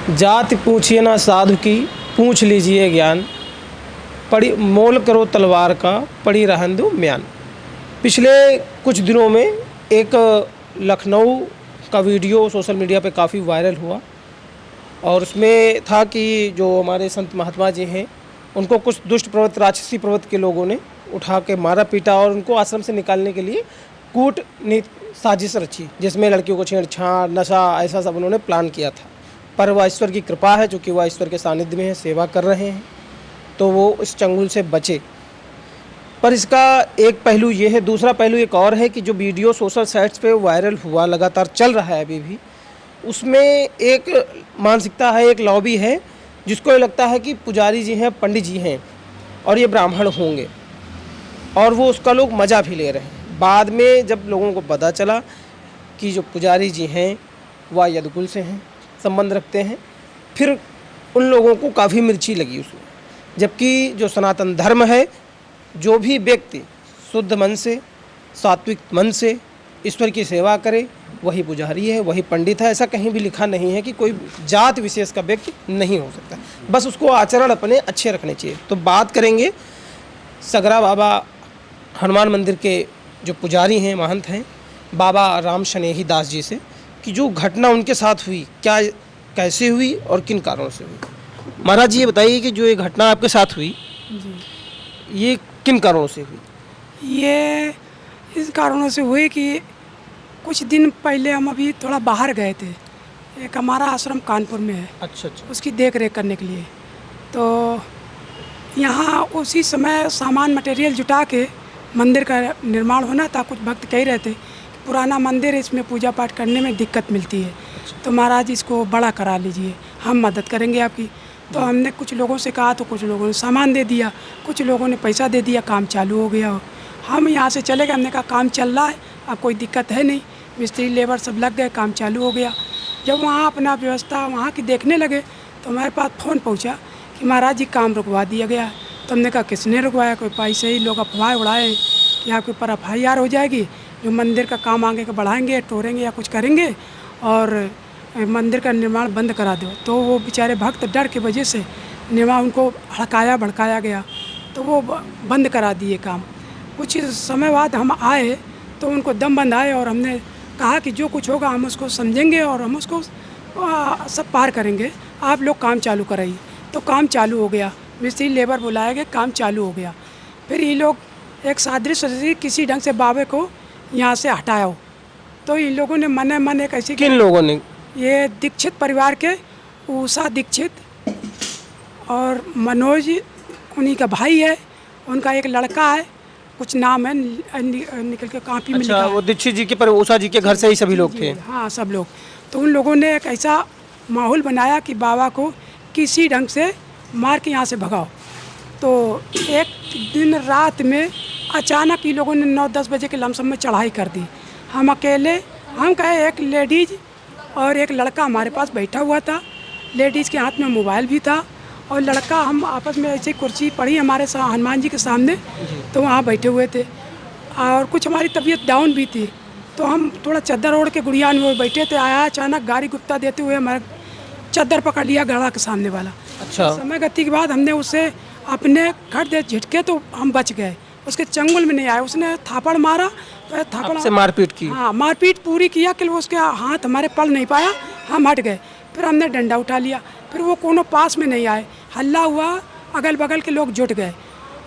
जाति पूछिए ना साधु की, पूछ लीजिए ज्ञान, पड़ी मोल करो तलवार का, पड़ी रहन दो म्यान। पिछले कुछ दिनों में एक लखनऊ का वीडियो सोशल मीडिया पे काफ़ी वायरल हुआ और उसमें था कि जो हमारे संत महात्मा जी हैं उनको कुछ दुष्ट प्रवृत्ति, राक्षसी प्रवृत्ति के लोगों ने उठा के मारा पीटा और उनको आश्रम से निकालने के लिए कूटनीति साजिश रची, जिसमें लड़कियों को छेड़छाड़, नशा, ऐसा सब उन्होंने प्लान किया था। पर वह ईश्वर की कृपा है, चूँकि वह ईश्वर के सानिध्य में है, सेवा कर रहे हैं, तो वो इस चंगुल से बचे। पर इसका एक पहलू ये है, दूसरा पहलू एक और है कि जो वीडियो सोशल साइट्स पे वायरल हुआ, लगातार चल रहा है अभी भी, उसमें एक मानसिकता है, एक लॉबी है जिसको ये लगता है कि पुजारी जी हैं, पंडित जी हैं और ये ब्राह्मण होंगे, और वो उसका लोग मज़ा भी ले रहे हैं। बाद में जब लोगों को पता चला कि जो पुजारी जी हैं वह यदुकुल से हैं, संबंध रखते हैं, फिर उन लोगों को काफ़ी मिर्ची लगी उसमें। जबकि जो सनातन धर्म है, जो भी व्यक्ति शुद्ध मन से, सात्विक मन से ईश्वर की सेवा करे, वही पुजारी है, वही पंडित है। ऐसा कहीं भी लिखा नहीं है कि कोई जात विशेष का व्यक्ति नहीं हो सकता, बस उसको आचरण अपने अच्छे रखने चाहिए। तो बात करेंगे सगरा बाबा हनुमान मंदिर के जो पुजारी हैं, महंत हैं, बाबा राम शनेही दास जी से, कि जो घटना उनके साथ हुई, क्या कैसे हुई और किन कारणों से हुई। महाराज जी ये बताइए कि जो ये घटना आपके साथ हुई जी, ये किन कारणों से हुई। ये इस कारणों से हुई कि कुछ दिन पहले हम अभी थोड़ा बाहर गए थे। एक हमारा आश्रम कानपुर में है, अच्छा अच्छा। उसकी देख रेख करने के लिए। तो यहाँ उसी समय सामान मटेरियल जुटा के मंदिर का निर्माण होना था। कुछ भक्त कह रहे थे कि पुराना मंदिर है, इसमें पूजा पाठ करने में दिक्कत मिलती है, तो महाराज इसको बड़ा करा लीजिए, हम मदद करेंगे आपकी। तो हमने कुछ लोगों से कहा, तो कुछ लोगों ने सामान दे दिया, कुछ लोगों ने पैसा दे दिया, काम चालू हो गया। हम यहाँ से चले गए, हमने कहा काम चल रहा है, अब कोई दिक्कत है नहीं, मिस्त्री लेबर सब लग गए, काम चालू हो गया। जब वहाँ अपना व्यवस्था वहाँ की देखने लगे तो हमारे पास फ़ोन पहुँचा कि महाराज जी काम रुकवा दिया गया। तो हमने कहा किसने रुकवाया, कोई पैसे ही लोग अफवाह उड़ाए कि आपके ऊपर FIR हो जाएगी, जो मंदिर का काम आगे का बढ़ाएंगे, तोड़ेंगे या कुछ करेंगे और मंदिर का निर्माण बंद करा दो। तो वो बेचारे भक्त डर की वजह से निर्माण उनको हड़काया भड़काया गया, तो वो बंद करा दिए काम। कुछ समय बाद हम आए तो उनको दम बंद आए और हमने कहा कि जो कुछ होगा हम उसको समझेंगे और हम उसको सब पार करेंगे, आप लोग काम चालू कराइए। तो काम चालू हो गया, मिस्त्री लेबर बुलाया गया, काम चालू हो गया। फिर ये लोग एक सादृश से किसी ढंग से बाबे को यहाँ से हटाया हो, तो इन लोगों ने मन मन एक ऐसी, किन लोगों ने? ये दीक्षित परिवार के उषा दीक्षित और मनोज उन्हीं का भाई है, उनका एक लड़का है, कुछ नाम है निकल के कॉपी में लिखा अच्छा, है। वो दीक्षित जी के पर उषा जी के घर से ही सभी लोग थे। हाँ, सब लोग। तो उन लोगों ने एक ऐसा माहौल बनाया कि बाबा को किसी ढंग से मार के यहाँ से भगाओ। तो एक दिन रात में अचानक ये लोगों ने 9-10 बजे के लमसम में चढ़ाई कर दी। हम अकेले, हम कहे एक लेडीज़ और एक लड़का हमारे पास बैठा हुआ था, लेडीज़ के हाथ में मोबाइल भी था और लड़का, हम आपस में ऐसे कुर्सी पड़ी हमारे हनुमान जी के सामने, तो वहाँ बैठे हुए थे और कुछ हमारी तबीयत डाउन भी थी, तो हम थोड़ा चादर ओढ़ के गुड़ियान में बैठे थे। आया अचानक गाड़ी गुप्ता देते हुए हमारा चादर पकड़ लिया गड़ा के सामने वाला। अच्छा। समय गति के बाद हमने उससे अपने खट दे झटके तो हम बच गए, उसके चंगुल में नहीं आए। उसने थापड़ मारा, तो थापड़ से मारपीट की? हाँ, मारपीट पूरी किया कि वो उसके हाथ हमारे पड़ नहीं पाया, हम हट गए। फिर हमने डंडा उठा लिया, फिर वो कोनो पास में नहीं आए, हल्ला हुआ, अगल बगल के लोग जुट गए।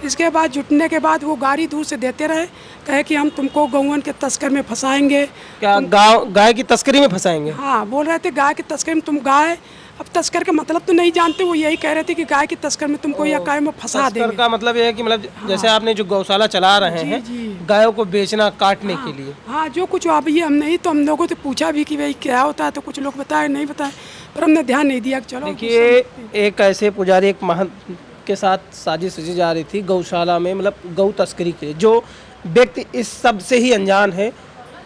इसके बाद जुटने के बाद वो गाड़ी दूर से देते रहे, कहे कि हम तुमको गौवन के तस्कर में फंसाएंगे। क्या गाय की तस्करी में फंसाएंगे? हाँ, बोल रहे थे गाय की तस्करी में, तुम गाय, अब तस्कर का मतलब तो नहीं जानते, वो यही कह रहे थे कि गाय की तस्कर में तुमको या गाय में फंसा देंगे। तस्कर का मतलब ये है कि मतलब जैसे आपने जो गौशाला चला रहे हैं, गायों को बेचना, काटने के लिए। हाँ, जो कुछ अब ये हम नहीं, तो हम लोगों से पूछा भी कि भाई क्या होता है, तो कुछ लोग बताए नहीं बताए, पर हमने ध्यान नहीं दिया। चलो, देखिए, एक ऐसे पुजारी, एक महंत के साथ साजिश रची जा रही थी गौशाला में, मतलब गौ तस्करी के लिए। जो व्यक्ति इस सब से ही अनजान है,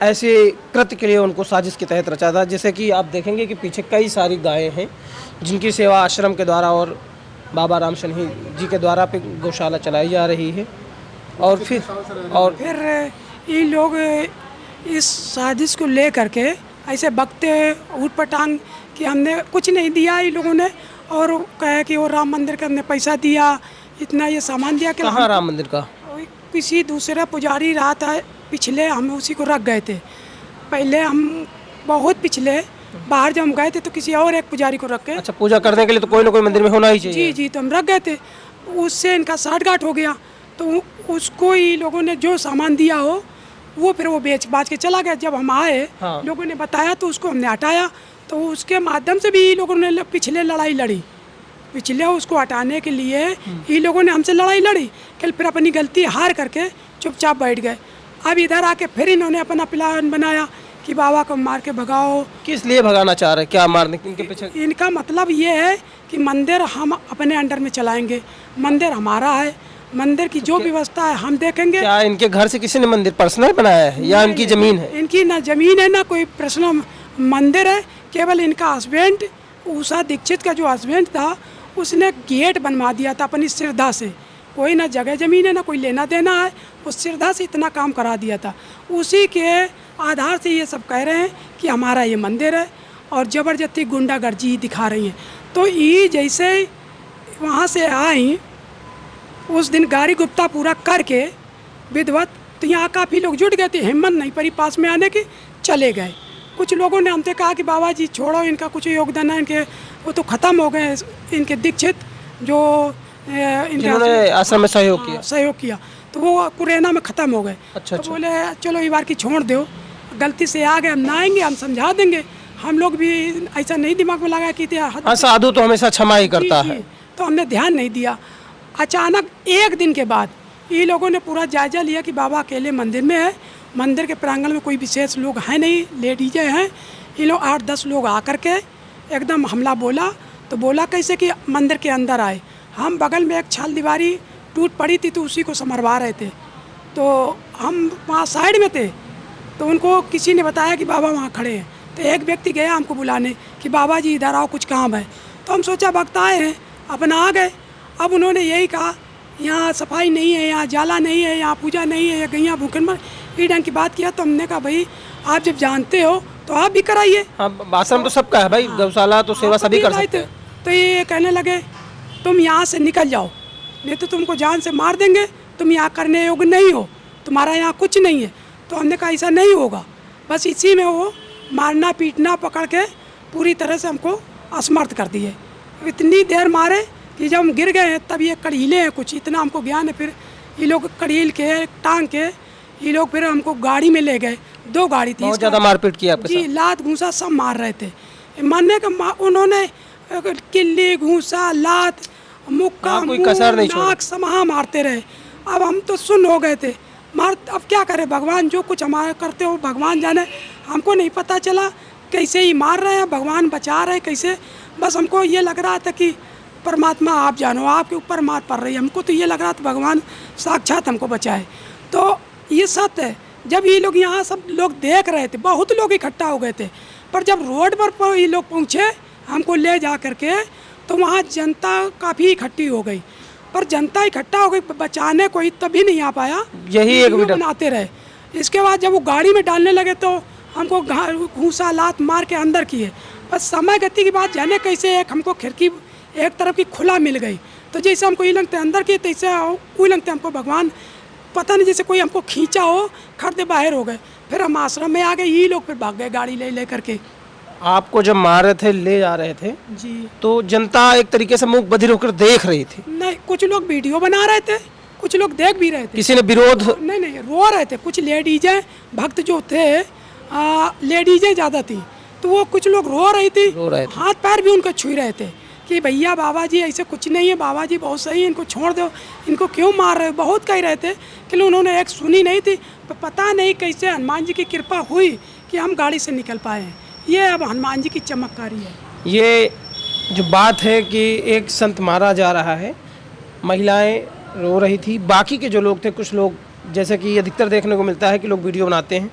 ऐसे कृत्य के लिए उनको साजिश के तहत रचा था। जैसे कि आप देखेंगे कि पीछे कई सारी गायें हैं जिनकी सेवा आश्रम के द्वारा और बाबा राम शनेही जी के द्वारा पे गौशाला चलाई जा रही है। और फिर ये लोग इस साजिश को ले करके ऐसे बकते ऊट पटांग कि हमने कुछ नहीं दिया इन लोगों ने, और कहे कि वो राम मंदिर का हमने पैसा दिया, इतना ये सामान दिया कि कहाँ राम मंदिर का? किसी दूसरा पुजारी रहा था पिछले, हम उसी को रख गए थे। पहले हम बहुत पिछले बाहर जब हम गए थे तो किसी और एक पुजारी को रख के, अच्छा, पूजा करने के लिए तो कोई ना कोई मंदिर में होना ही चाहिए। जी तो हम रख गए थे। उससे इनका साठगांठ हो गया, तो उसको ही लोगों ने जो सामान दिया हो वो फिर वो बेच बाच के चला गया। जब हम आए, हाँ। लोगों ने बताया तो उसको हमने हटाया, तो उसके माध्यम से भी ये लोगों ने पिछले लड़ाई लड़ी, पिछले उसको हटाने के लिए ये लोगों ने हमसे लड़ाई लड़ी, कल फिर अपनी गलती हार करके चुपचाप बैठ गए। अब इधर आके फिर इन्होंने अपना प्लान बनाया कि बाबा को मार के भगाओ। किस लिए भगाना चाह रहे हैं, क्या मारने इनके पीछे? इनका मतलब ये है कि मंदिर हम अपने अंडर में चलाएंगे, मंदिर हमारा है, मंदिर की जो व्यवस्था है हम देखेंगे। क्या इनके घर से किसी ने मंदिर पर्सनल बनाया है या इनकी जमीन है? इनकी ना जमीन है ना कोई पर्सनल मंदिर है, केवल इनका हस्बैंड उषा दीक्षित का जो हस्बैंड था उसने गेट बनवा दिया था अपनी श्रद्धा से। कोई ना जगह जमीन है ना कोई लेना देना है, उस श्रद्धा से इतना काम करा दिया था। उसी के आधार से ये सब कह रहे हैं कि हमारा ये मंदिर है, और ज़बरदस्ती गुंडागर्दी दिखा रही हैं। तो ये जैसे वहाँ से आई उस दिन गाड़ी गुप्ता पूरा करके विधिवत, तो यहाँ काफ़ी लोग जुट गए थे, हिम्मत नहीं पड़ी पास में आने की, चले गए। कुछ लोगों ने हमसे कहा कि बाबा जी छोड़ो, इनका कुछ योगदान है, इनके वो तो ख़त्म हो गए, इनके दीक्षित जो जिन्होंने आश्रम में सहयोग किया। सहयोग किया तो वो कुरेना में ख़त्म हो गए। अच्छा, तो बोले चलो ये बार की छोड़ दो, गलती से आ गए, हम ना आएंगे, हम समझा देंगे। हम लोग भी ऐसा नहीं दिमाग में लगा कि हाँ, साधु तो हमेशा क्षमा ही करता है। तो हमने ध्यान नहीं दिया। अचानक एक दिन के बाद ये लोगों ने पूरा जायजा लिया कि बाबा अकेले मंदिर में है, मंदिर के प्रांगण में कोई विशेष लोग हैं नहीं, लेडीजें हैं। ये लोग 8-10 लोग आकर के एकदम हमला बोला, तो बोला कैसे कि मंदिर के अंदर आए। हम बगल में एक छाल दीवारी टूट पड़ी थी तो उसी को संभरवा रहे थे, तो हम वहाँ साइड में थे, तो उनको किसी ने बताया कि बाबा वहाँ खड़े हैं। तो एक व्यक्ति गया हमको बुलाने कि बाबा जी इधर आओ, कुछ काम है। तो हम सोचा भक्त आए हैं, अपना आ गए। अब उन्होंने यही कहा यहाँ सफाई नहीं है, यहाँ जाला नहीं है, यहाँ पूजा नहीं है, या गैया भूखन मर, ये ढंग की बात किया। तो हमने कहा भाई आप जब जानते हो तो आप भी कराइए। हाँ, आश्रम तो सबका है भाई, गौशाला तो सेवा सभी कर सकते हैं। तो ये कहने लगे तुम यहाँ से निकल जाओ, नहीं तो तुमको जान से मार देंगे, तुम यहाँ करने योग्य नहीं हो, तुम्हारा यहाँ कुछ नहीं है। तो हमने कहा ऐसा नहीं होगा। बस इसी में वो मारना पीटना पकड़ के पूरी तरह से हमको असमर्थ कर दिए। इतनी देर मारे कि जब हम गिर गए हैं तब ये कड़ीले हैं कुछ, इतना हमको ज्ञान है। फिर ये लोग कड़ील के टांग के ये लोग फिर हमको गाड़ी में ले गए। 2 गाड़ी थी। बहुत ज़्यादा मारपीट किया आपके जी, लात घूंसा सब मार रहे थे। मारने का उन्होंने किल्ली घूंसा लात मुक्का कोई कसर नहीं छोड़ा। नाक समाहा मारते रहे। अब हम तो सुन हो गए थे मार। अब क्या करें, भगवान जो कुछ हमारे करते हो भगवान जाने, हमको नहीं पता चला कैसे ही मार रहे हैं, भगवान बचा रहे हैं कैसे। बस हमको ये लग रहा था कि परमात्मा आप जानो, आपके ऊपर मार पड़ रही है। हमको तो ये लग रहा था भगवान साक्षात हमको बचाए। तो ये सत्य है। जब ये लोग यहाँ सब लोग देख रहे थे, बहुत लोग इकट्ठा हो गए थे, पर जब रोड पर ये लोग पहुँचे हमको ले जा करके, तो वहाँ जनता काफ़ी इकट्ठी हो गई। पर जनता इकट्ठा हो गई, बचाने कोई तभी नहीं आ पाया। यही एक वीडियो बनाते रहे। इसके बाद जब वो गाड़ी में डालने लगे तो हमको घूसा लात मार के अंदर किए। बस समय गति की बात जाने कैसे एक हमको खिड़की एक तरफ की खुला मिल गई, तो जैसे हमको ये लगते अंदर किए तैसे वो लगते हमको भगवान पता नहीं जैसे कोई हमको खींचा हो, खड़ते बाहर हो गए। फिर हम आश्रम में आ गए, ये लोग फिर भाग गए गाड़ी ले करके। आपको जब मार रहे थे, ले जा रहे थे जी, तो जनता एक तरीके से मुंह बधिर होकर देख रही थी? नहीं, कुछ लोग वीडियो बना रहे थे, कुछ लोग देख भी रहे थे। किसी ने विरोध? नहीं, रो रहे थे। कुछ लेडीजें भक्त जो थे, लेडीजें ज़्यादा थी, तो वो कुछ लोग रो रही थी, हाथ पैर भी उनका छू रहे थे कि भैया बाबा जी ऐसे कुछ नहीं है, बाबा जी बहुत सही है, इनको छोड़ दो, इनको क्यों मार रहे हो, बहुत कह रहे थे। लेकिन उन्होंने एक सुनी नहीं थी। पता नहीं कैसे हनुमान जी की कृपा हुई कि हम गाड़ी से निकल पाए हैं। ये अब हनुमान जी की चमत्कारी है। ये जो बात है कि एक संत मारा जा रहा है, महिलाएं रो रही थी, बाकी के जो लोग थे, कुछ लोग जैसे कि अधिकतर देखने को मिलता है कि लोग वीडियो बनाते हैं,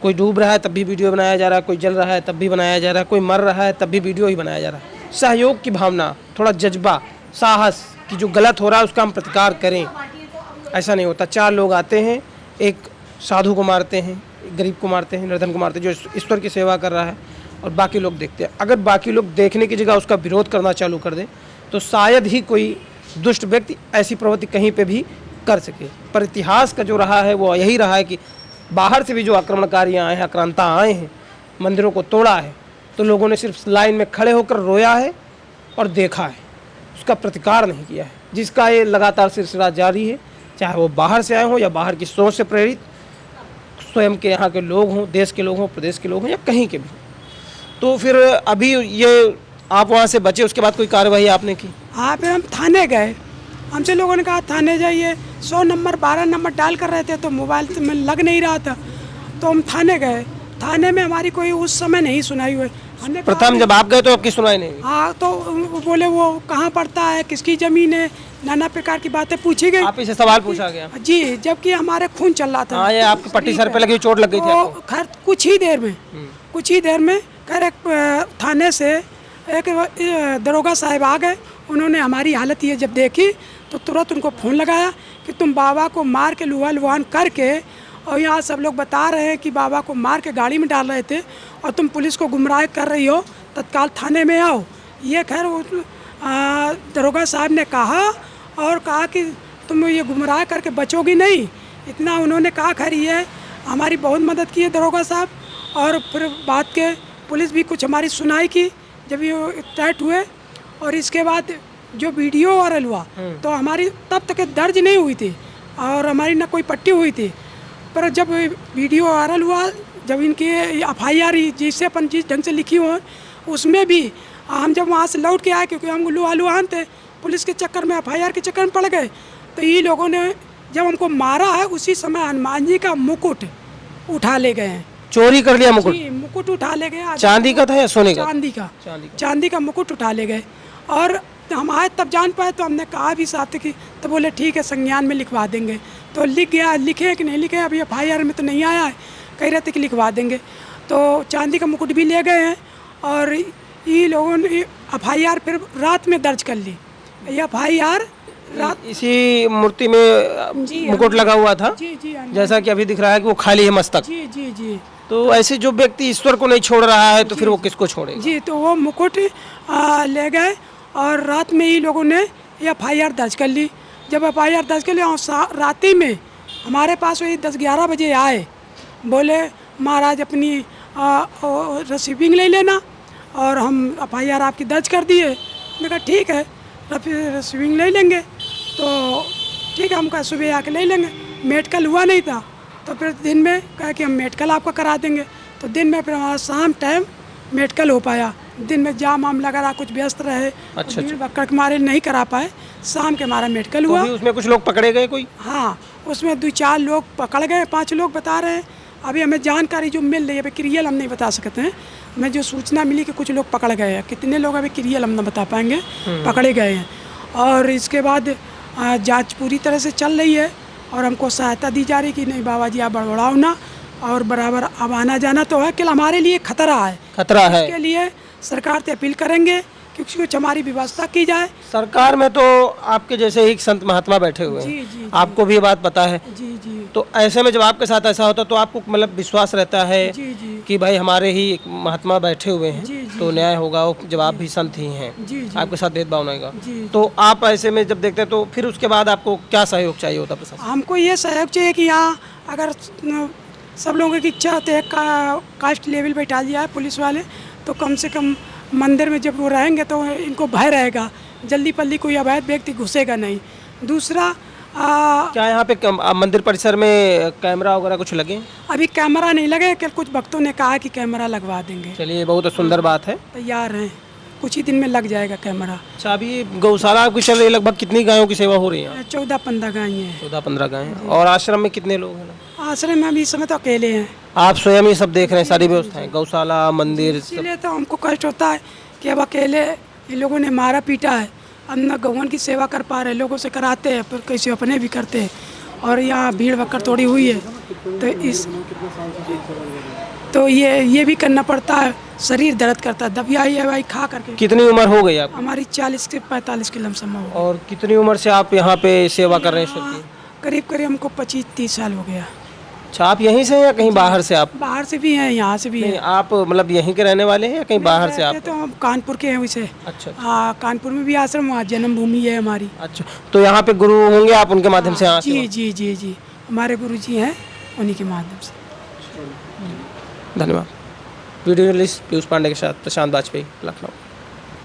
कोई डूब रहा है तब भी वीडियो बनाया जा रहा है, कोई जल रहा है तब भी बनाया जा रहा है, कोई मर रहा है तब भी वीडियो ही बनाया जा रहा है। सहयोग की भावना, थोड़ा जज्बा, साहस कि जो गलत हो रहा है उसका हम प्रतिकार करें, ऐसा नहीं होता। 4 लोग आते हैं, एक साधु को मारते हैं, एक गरीब को मारते हैं, निर्धन को मारते हैं, जो ईश्वर की सेवा कर रहा है, और बाकी लोग देखते हैं। अगर बाकी लोग देखने की जगह उसका विरोध करना चालू कर दें तो शायद ही कोई दुष्ट व्यक्ति ऐसी प्रवृत्ति कहीं पे भी कर सके। पर इतिहास का जो रहा है वो यही रहा है कि बाहर से भी जो आक्रमणकारी आए हैं, आक्रांता आए हैं, मंदिरों को तोड़ा है, तो लोगों ने सिर्फ लाइन में खड़े होकर रोया है और देखा है, उसका प्रतिकार नहीं किया है, जिसका ये लगातार सिलसिला जारी है। चाहे वो बाहर से आए हों या बाहर की सोच से प्रेरित स्वयं के यहाँ के लोग हों, देश के लोग हों, प्रदेश के लोग हों या कहीं के भी। तो फिर अभी ये आप वहाँ से बचे, उसके बाद कोई कार्रवाई आपने की? हाँ, फिर हम थाने गए। हमसे लोगों ने कहा थाने जाइए, 100 नंबर 12 नंबर डाल कर रहे थे तो मोबाइल में लग नहीं रहा था, तो हम थाने गए। थाने में हमारी कोई उस समय नहीं सुनाई हुई। हमने कहा प्रथम जब आप गए तो आपकी सुनाई नहीं हुई? हाँ, तो वो बोले वो कहाँ पड़ता है, किसकी ज़मीन है, नाना प्रकार की बातें पूछी गई। आप इसे सवाल पूछा गया? जी, जबकि हमारे खून चल रहा था। हाँ, ये आपकी पट्टी सर पे लगी, चोट लग गई थी आपको? खैर कुछ ही देर में खैर एक थाने से एक दरोगा साहब आ गए। उन्होंने हमारी हालत ये जब देखी तो तुरंत उनको फ़ोन लगाया कि तुम बाबा को मार के लुहा लुहान करके, और यहाँ सब लोग बता रहे हैं कि बाबा को मार के गाड़ी में डाल रहे थे और तुम पुलिस को गुमराह कर रही हो, तत्काल थाने में आओ। ये खैर दरोगा साहब ने कहा और कहा कि तुम ये गुमराह करके बचोगी नहीं, इतना उन्होंने कहा। खैर ये हमारी बहुत मदद की है दरोगा साहब। और फिर बाद के पुलिस भी कुछ हमारी सुनाई की जब ये टाइट हुए। और इसके बाद जो वीडियो वायरल हुआ तो हमारी तब तक दर्ज नहीं हुई थी और हमारी ना कोई पट्टी हुई थी। पर जब वीडियो वायरल हुआ, जब इनकी FIR जिससे अपन जिस ढंग से लिखी हो, उसमें भी हम जब वहाँ से लौट के आए, क्योंकि हम लुहान थे, पुलिस के चक्कर में FIR के चक्कर में पड़ गए, तो ये लोगों ने जब हमको मारा है उसी समय हनुमान जी का मुकुट उठा ले गए हैं। चोरी कर लिया मुकुट? जी, मुकुट उठा ले गए। चांदी का था या सोने का? चांदी का मुकुट उठा ले गए। और हम आए तब जान पाए, तो हमने कहा भी साथ कि, तो बोले ठीक है संज्ञान में लिखवा देंगे। तो लिख गया, लिखे कि नहीं लिखे अभी FIR में तो नहीं आया है, कह रहे थे कि लिखवा देंगे। तो चांदी का मुकुट भी ले गए हैं और ये लोगों ने FIR फिर रात में दर्ज कर ली। ये FIR रात इसी मूर्ति में मुकुट लगा हुआ था? जी जी, जैसा कि अभी दिख रहा है कि वो खाली है मस्तक। जी जी जी। तो ऐसे जो व्यक्ति ईश्वर को नहीं छोड़ रहा है तो फिर वो किसको छोड़ेगा? जी, तो वो मुकुट ले गए और रात में ही लोगों ने FIR दर्ज कर ली। जब FIR दर्ज कर ली और रात ही में हमारे पास वही 10-11 बजे आए, बोले महाराज अपनी रिसीविंग ले लेना और हम FIR आपकी दर्ज कर दिए। मैंने कहा ठीक है, रिसीविंग ले लेंगे। तो ठीक है, हम कहा सुबह आके ले लेंगे। मेडिकल हुआ नहीं था तो फिर दिन में कहा कि हम मेडिकल आपका करा देंगे। तो दिन में फिर हमारा शाम टाइम मेडिकल हो पाया। दिन में जाम वाम लगा रहा, कुछ व्यस्त रहे, भीड़ भक्कड़ के मारे नहीं करा पाए। शाम के हमारा मेडिकल हुआ। तो उसमें कुछ लोग पकड़े गए कोई? हाँ, उसमें 2-4 लोग पकड़ गए, 5 लोग बता रहे हैं। अभी हमें जानकारी जो मिल रही है, अभी क्रियल हम नहीं बता सकते हैं। हमें जो सूचना मिली कि कुछ लोग पकड़ गए हैं, कितने लोग अभी क्रियल हम ना बता पाएंगे, पकड़े गए हैं। और इसके बाद जांच पूरी तरह से चल रही है और हमको सहायता दी जा रही कि नहीं बाबा जी आप बड़बड़ाओ ना, और बराबर अब आना जाना तो है कि हमारे लिए खतरा है। इसके लिए सरकार से अपील करेंगे कि कुछ हमारी व्यवस्था की जाए। सरकार में तो आपके जैसे ही संत महात्मा बैठे हुए हैं, जी, आपको भी ये बात पता है। जी जी। तो ऐसे में जब आपके साथ ऐसा होता तो आपको मतलब विश्वास रहता है जी जी कि भाई हमारे ही एक महात्मा बैठे हुए हैं, जी, जी, तो न्याय होगा। जब आप भी संत ही हैं, जी जी। आपके साथ भेदभाव नहीं होगा। जी। तो आप ऐसे में जब देखते हैं तो फिर उसके बाद आपको क्या सहयोग चाहिए होता है? हमको ये सहयोग चाहिए कि यहाँ अगर सब लोगों की इच्छा होती है कास्ट लेवल बैठा दिया है पुलिस वाले, तो कम से कम मंदिर में जब वो रहेंगे तो इनको भय रहेगा, जल्दी पल्दी कोई अवैध व्यक्ति घुसेगा नहीं। दूसरा क्या यहाँ पे मंदिर परिसर में कैमरा वगैरह कुछ लगे? अभी कैमरा नहीं लगे, कि कुछ भक्तों ने कहा कि कैमरा लगवा देंगे। चलिए, बहुत सुंदर बात है। तैयार हैं, कुछ ही दिन में लग जाएगा कैमरा। अच्छा, अभी गौशाला आपकी चल रही है, लगभग कितनी गायों की सेवा हो रही है? 14-15 गाय हैं। 14-15 गाय हैं। और आश्रम में कितने लोग हैं? आश्रम में अभी इस समय तो अकेले हैं। आप स्वयं ही सब देख रहे हैं, सारी व्यवस्थाएं, गौशाला, मंदिर? इसीलिए तो हमको कष्ट होता है कि अब अकेले इन लोगों ने मारा पीटा है, हम न गौवन की सेवा कर पा रहे, लोगों से कराते हैं पर कैसे अपने भी करते हैं। और यहाँ भीड़ भक्कड़ थोड़ी हुई है तो ये भी करना पड़ता है, शरीर दर्द करता है, दबियाई है भाई खा करके। कितनी उम्र हो गई आप? हमारी 40 से 45 की लमसम हो। और कितनी उम्र से आप यहाँ पे सेवा कर रहे हैं? करीब करीब हमको 25-30 साल हो गया। अच्छा, आप यहीं से हैं या कहीं बाहर से आप? बाहर से भी हैं, यहाँ से भी नहीं, हैं। आप मतलब यहीं के रहने वाले हैं या कहीं बाहर से रहते आप? तो हम कानपुर के हैं वैसे। अच्छा अच्छा। हाँ, कानपुर में भी आश्रम, वहाँ जन्मभूमि है हमारी। अच्छा, तो यहाँ पे गुरु होंगे, आप उनके माध्यम से यहाँ जी जी जी जी, हमारे गुरु जी हैं, उन्हीं के माध्यम से। धन्यवाद। वीडियो जर्नलिस्ट पीयूष पांडे के साथ प्रशांत वाजपेयी, लखनऊ।